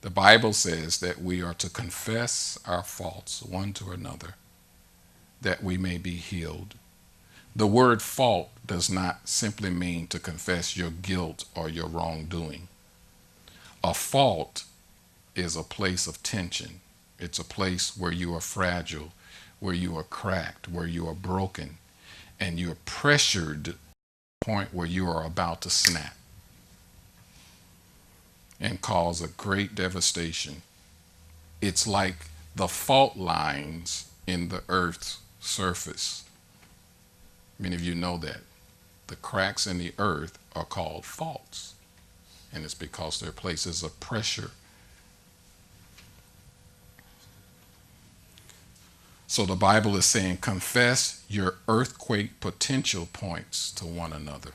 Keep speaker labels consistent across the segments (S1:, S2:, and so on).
S1: The Bible says that we are to confess our faults one to another, that we may be healed. The word fault does not simply mean to confess your guilt or your wrongdoing. A fault is a place of tension. It's a place where you are fragile, where you are cracked, where you are broken, and you're pressured to the point where you are about to snap and cause a great devastation. It's like the fault lines in the earth's surface. Many of you know that. The cracks in the earth are called faults, and it's because they're places of pressure. So the Bible is saying, confess your earthquake potential points to one another.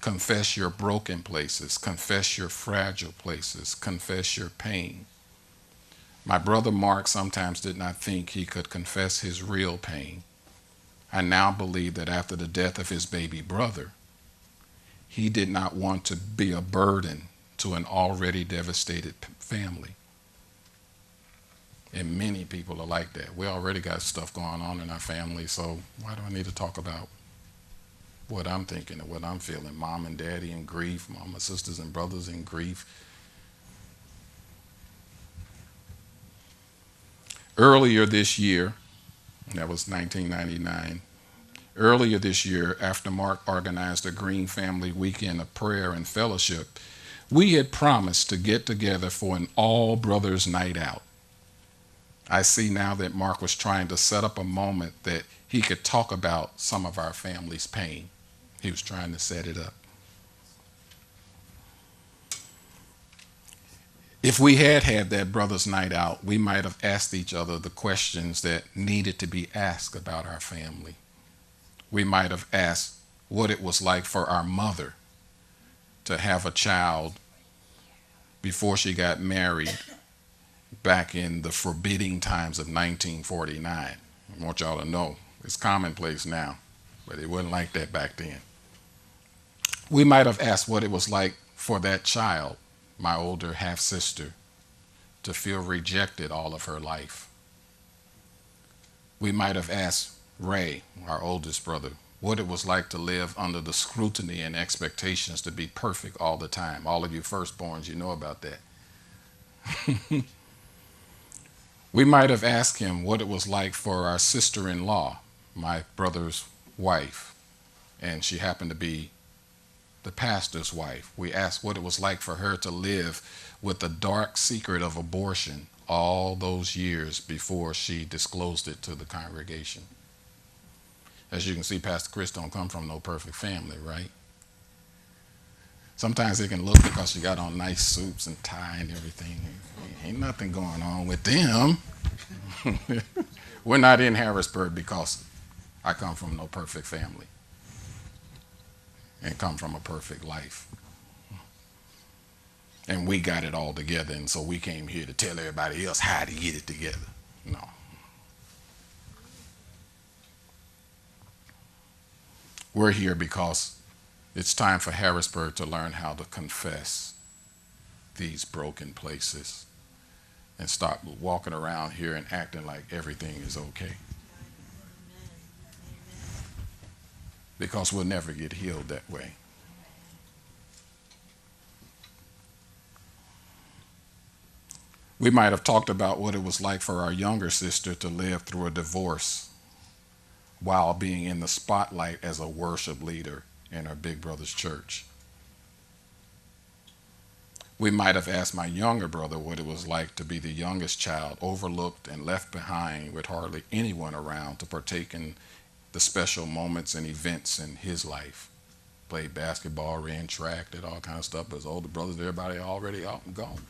S1: Confess your broken places. Confess your fragile places. Confess your pain. My brother Mark sometimes did not think he could confess his real pain. I now believe that after the death of his baby brother, he did not want to be a burden to an already devastated family. And many people are like that. We already got stuff going on in our family, so why do I need to talk about what I'm thinking and what I'm feeling? Mom and daddy in grief, mama, sisters and brothers in grief. Earlier this year, that was 1999, earlier this year, after Mark organized a Green Family Weekend of prayer and fellowship, we had promised to get together for an all brothers night out. I see now that Mark was trying to set up a moment that he could talk about some of our family's pain. He was trying to set it up. If we had had that brothers night out, we might have asked each other the questions that needed to be asked about our family. We might have asked what it was like for our mother to have a child before she got married back in the forbidding times of 1949. I want y'all to know it's commonplace now, but it wasn't like that back then. We might have asked what it was like for that child, my older half sister, to feel rejected all of her life. We might have asked Ray, our oldest brother, what it was like to live under the scrutiny and expectations to be perfect all the time. All of you firstborns, you know about that. We might have asked him what it was like for our sister-in-law, my brother's wife, and she happened to be the pastor's wife. We asked what it was like for her to live with the dark secret of abortion all those years before she disclosed it to the congregation. As you can see, Pastor Chris don't come from no perfect family, right? Sometimes it can look because she got on nice suits and tie and everything. Ain't nothing going on with them. We're not in Harrisburg because I come from no perfect family and come from a perfect life. And we got it all together, and so we came here to tell everybody else how to get it together. No. We're here because it's time for Harrisburg to learn how to confess these broken places and stop walking around here and acting like everything is okay. Because we'll never get healed that way. We might have talked about what it was like for our younger sister to live through a divorce while being in the spotlight as a worship leader in her big brother's church. We might have asked my younger brother what it was like to be the youngest child, overlooked and left behind with hardly anyone around to partake in the special moments and events in his life. Played basketball, ran track, did all kinds of stuff, but his older brothers, everybody already out and gone.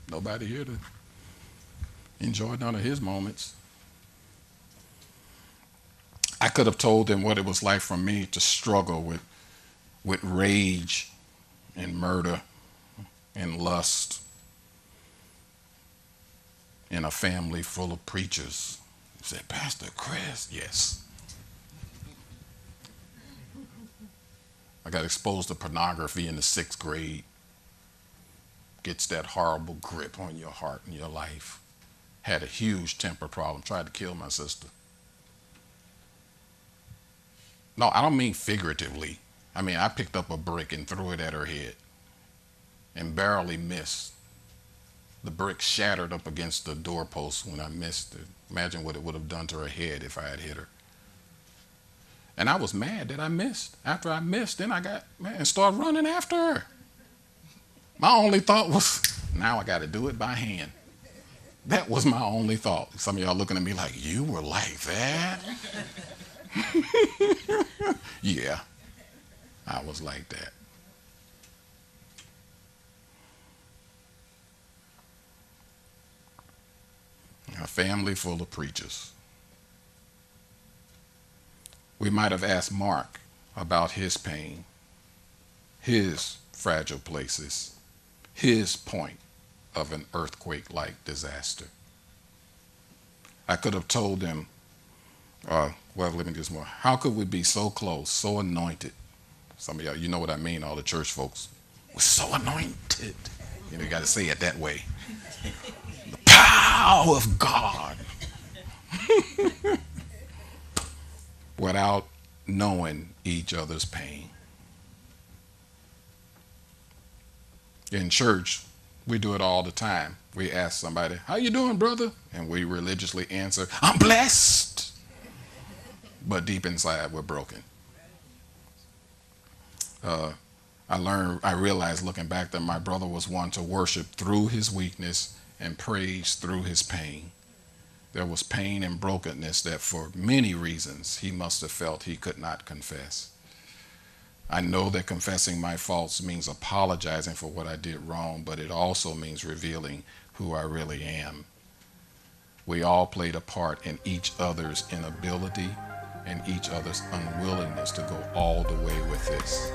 S1: Nobody here to enjoy none of his moments. I could have told them what it was like for me to struggle with rage and murder and lust in a family full of preachers. He said, Pastor Chris, yes. I got exposed to pornography in the 6th grade. gets that horrible grip on your heart and your life. Had a huge temper problem, tried to kill my sister. No, I don't mean figuratively. I mean, I picked up a brick and threw it at her head and barely missed. The brick shattered up against the doorpost when I missed it. Imagine what it would have done to her head if I had hit her. And I was mad that I missed. After I missed, then I got mad and started running after her. My only thought was, now I got to do it by hand. That was my only thought. Some of y'all looking at me like, you were like that? Yeah, I was like that. A family full of preachers. We might have asked Mark about his pain, his fragile places, his point of an earthquake-like disaster. I could have told him, well, let me just more. How could we be so close, so anointed? Some of y'all, you know what I mean, all the church folks. We're so anointed. You know, you got to say it that way. The power of God. Without knowing each other's pain. In church, we do it all the time. We ask somebody, how you doing, brother? And we religiously answer, I'm blessed. But deep inside, we're broken. I realized looking back that my brother was one to worship through his weakness and praise through his pain. There was pain and brokenness that for many reasons he must have felt he could not confess. I know that confessing my faults means apologizing for what I did wrong, but it also means revealing who I really am. We all played a part in each other's inability and each other's unwillingness to go all the way with this.